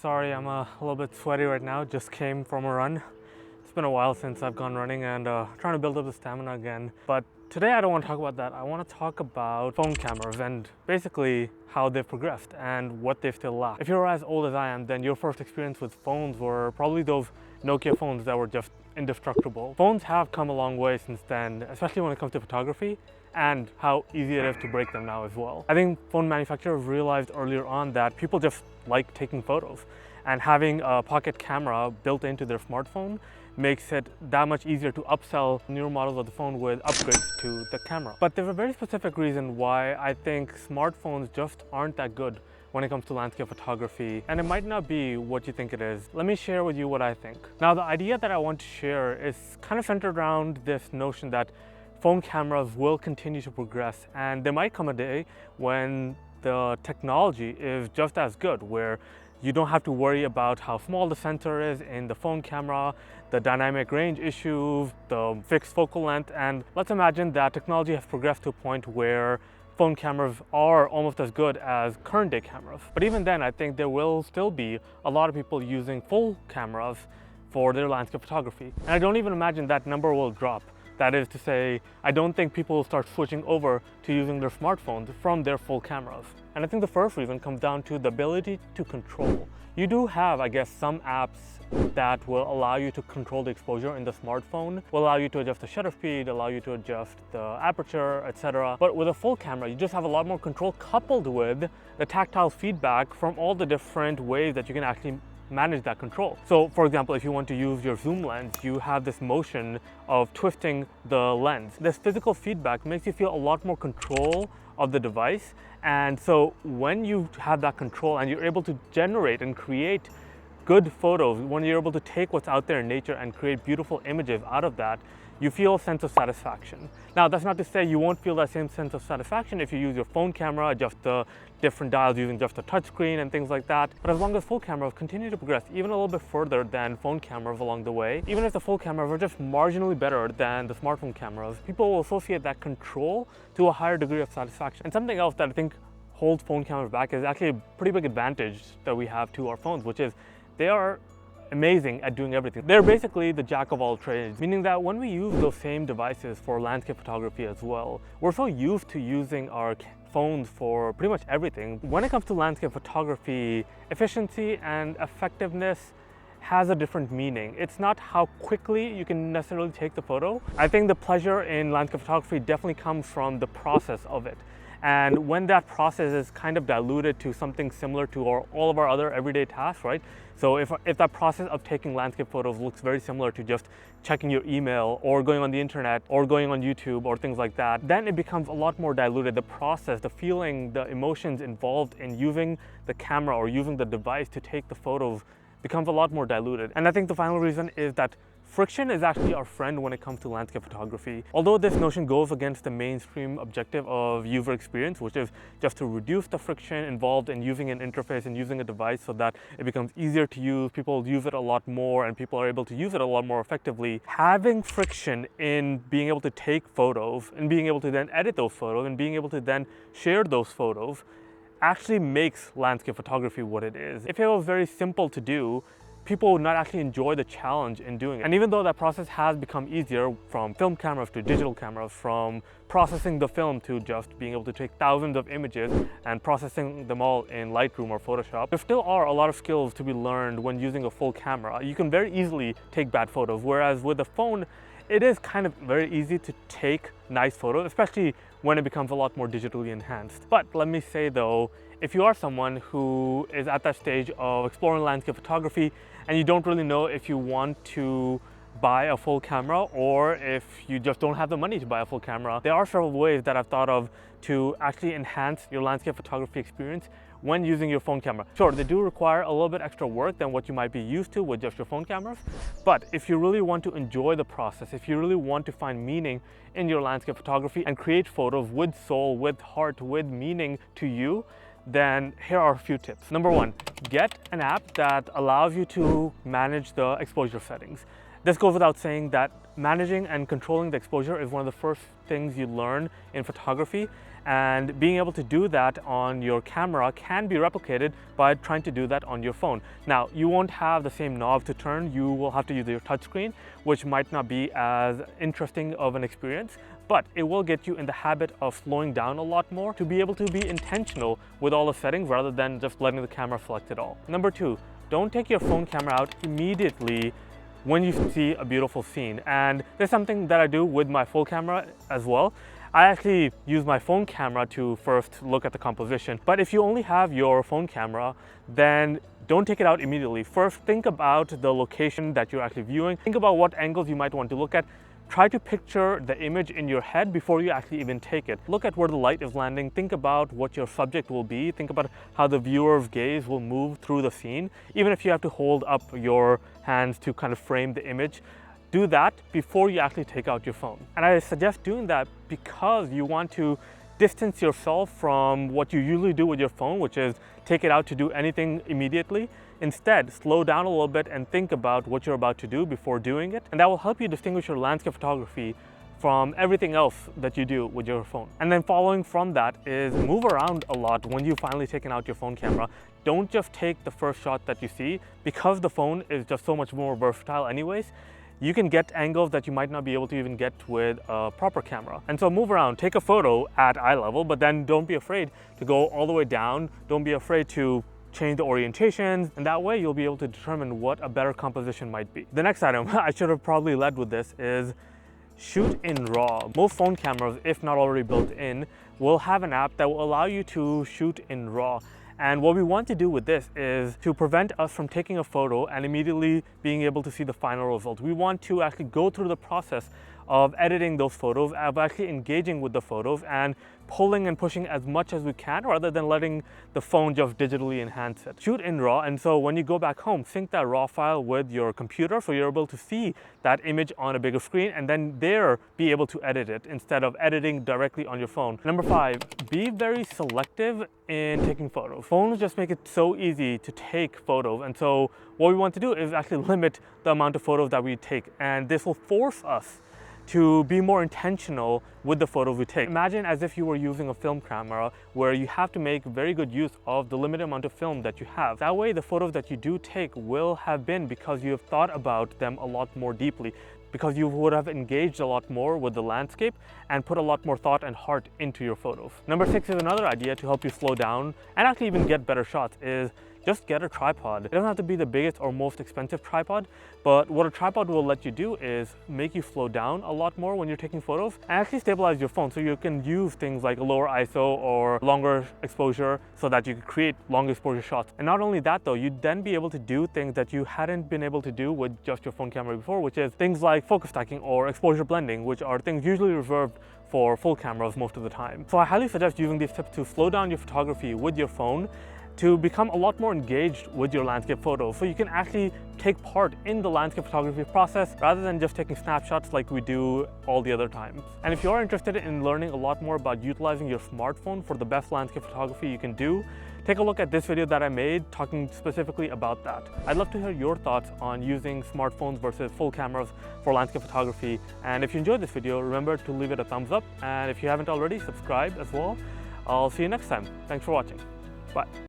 sorry I'm a little bit sweaty right now. Just came from a run. It's been a while since I've gone running and trying to build up the stamina again. But today I don't want to talk about that. I want to talk about phone cameras and basically how they've progressed and what they still lack. If you're as old as I am, then your first experience with phones were probably those Nokia phones that were just indestructible. Phones have come a long way since then, especially when it comes to photography and how easy it is to break them now as well. I think phone manufacturers realized earlier on that people just like taking photos, and having a pocket camera built into their smartphone makes it that much easier to upsell newer models of the phone with upgrades to the camera. But there's a very specific reason why I think smartphones just aren't that good when it comes to landscape photography, and it might not be what you think it is. Let me share with you what I think. Now, the idea that I want to share is kind of centered around this notion that phone cameras will continue to progress, and there might come a day when the technology is just as good, where you don't have to worry about how small the sensor is in the phone camera, the dynamic range issues, the fixed focal length, and let's imagine that technology has progressed to a point where phone cameras are almost as good as current day cameras. But even then, I think there will still be a lot of people using full cameras for their landscape photography. And I don't even imagine that number will drop. That is to say, I don't think people will start switching over to using their smartphones from their full cameras. And I think the first reason comes down to the ability to control. You do have, I guess, some apps that will allow you to control the exposure in the smartphone, will allow you to adjust the shutter speed, allow you to adjust the aperture, etc. But with a full camera, you just have a lot more control coupled with the tactile feedback from all the different ways that you can actually manage that control. So for example, if you want to use your zoom lens, you have this motion of twisting the lens. This physical feedback makes you feel a lot more control of the device. And so when you have that control and you're able to generate and create good photos, when you're able to take what's out there in nature and create beautiful images out of that, you feel a sense of satisfaction. Now, that's not to say you won't feel that same sense of satisfaction if you use your phone camera, adjust the different dials using just the touchscreen and things like that. But as long as full cameras continue to progress even a little bit further than phone cameras along the way, even if the full cameras are just marginally better than the smartphone cameras, people will associate that control to a higher degree of satisfaction. And something else that I think holds phone cameras back is actually a pretty big advantage that we have to our phones, which is they are amazing at doing everything. They're basically the jack of all trades, meaning that when we use those same devices for landscape photography as well, we're so used to using our phones for pretty much everything. When it comes to landscape photography, efficiency and effectiveness has a different meaning. It's not how quickly you can necessarily take the photo. I think the pleasure in landscape photography definitely comes from the process of it. And when that process is kind of diluted to something similar to all of our other everyday tasks, right? So if that process of taking landscape photos looks very similar to just checking your email or going on the internet or going on YouTube or things like that, then it becomes a lot more diluted. The process, the feeling, the emotions involved in using the camera or using the device to take the photos becomes a lot more diluted. And I think the final reason is that friction is actually our friend when it comes to landscape photography. Although this notion goes against the mainstream objective of user experience, which is just to reduce the friction involved in using an interface and using a device so that it becomes easier to use, people use it a lot more, and people are able to use it a lot more effectively. Having friction in being able to take photos and being able to then edit those photos and being able to then share those photos actually makes landscape photography what it is. If it was very simple to do, people would not actually enjoy the challenge in doing it. And even though that process has become easier, from film cameras to digital cameras, from processing the film to just being able to take thousands of images and processing them all in Lightroom or Photoshop, there still are a lot of skills to be learned when using a full camera. You can very easily take bad photos, whereas with a phone, it is kind of very easy to take nice photos, especially when it becomes a lot more digitally enhanced. But let me say though, if you are someone who is at that stage of exploring landscape photography and you don't really know if you want to buy a full camera or if you just don't have the money to buy a full camera, there are several ways that I've thought of to actually enhance your landscape photography experience when using your phone camera. Sure, they do require a little bit extra work than what you might be used to with just your phone cameras, but if you really want to enjoy the process, if you really want to find meaning in your landscape photography and create photos with soul, with heart, with meaning to you, then here are a few tips. Number one, get an app that allows you to manage the exposure settings. This goes without saying that managing and controlling the exposure is one of the first things you learn in photography. And being able to do that on your camera can be replicated by trying to do that on your phone. Now, you won't have the same knob to turn. You will have to use your touchscreen, which might not be as interesting of an experience, but it will get you in the habit of slowing down a lot more to be able to be intentional with all the settings rather than just letting the camera select it all. Number 2, don't take your phone camera out immediately when you see a beautiful scene. And there's something that I do with my full camera as well. I actually use my phone camera to first look at the composition. But if you only have your phone camera, then don't take it out immediately. First, think about the location that you're actually viewing. Think about what angles you might want to look at. Try to picture the image in your head before you actually even take it. Look at where the light is landing. Think about what your subject will be. Think about how the viewer's gaze will move through the scene. Even if you have to hold up your hands to kind of frame the image, do that before you actually take out your phone. And I suggest doing that because you want to distance yourself from what you usually do with your phone, which is take it out to do anything immediately. Instead, slow down a little bit and think about what you're about to do before doing it. And that will help you distinguish your landscape photography from everything else that you do with your phone. And then following from that is move around a lot when you've finally taken out your phone camera. Don't just take the first shot that you see. Because the phone is just so much more versatile anyways, you can get angles that you might not be able to even get with a proper camera. And so move around, take a photo at eye level, but then don't be afraid to go all the way down. Don't be afraid to change the orientations, and that way you'll be able to determine what a better composition might be. The next item, I should have probably led with this, is shoot in RAW. Most phone cameras, if not already built in, will have an app that will allow you to shoot in RAW. And what we want to do with this is to prevent us from taking a photo and immediately being able to see the final result. We want to actually go through the process of editing those photos, of actually engaging with the photos and pulling and pushing as much as we can rather than letting the phone just digitally enhance it. Shoot in RAW, and so when you go back home, sync that RAW file with your computer so you're able to see that image on a bigger screen and then there be able to edit it instead of editing directly on your phone. Number 5, be very selective in taking photos. Phones just make it so easy to take photos, and so what we want to do is actually limit the amount of photos that we take, and this will force us to be more intentional with the photos we take. Imagine as if you were using a film camera where you have to make very good use of the limited amount of film that you have. That way the photos that you do take will have been because you have thought about them a lot more deeply, because you would have engaged a lot more with the landscape and put a lot more thought and heart into your photos. Number 6 is another idea to help you slow down and actually even get better shots is just get a tripod. It doesn't have to be the biggest or most expensive tripod, but what a tripod will let you do is make you slow down a lot more when you're taking photos and actually stabilize your phone so you can use things like a lower ISO or longer exposure so that you can create long exposure shots. And not only that though, you'd then be able to do things that you hadn't been able to do with just your phone camera before, which is things like focus stacking or exposure blending, which are things usually reserved for full cameras most of the time. So I highly suggest using these tips to slow down your photography with your phone to become a lot more engaged with your landscape photos, so you can actually take part in the landscape photography process rather than just taking snapshots like we do all the other times. And if you're interested in learning a lot more about utilizing your smartphone for the best landscape photography you can do, take a look at this video that I made talking specifically about that. I'd love to hear your thoughts on using smartphones versus full cameras for landscape photography. And if you enjoyed this video, remember to leave it a thumbs up. And if you haven't already, subscribe as well. I'll see you next time. Thanks for watching. Bye.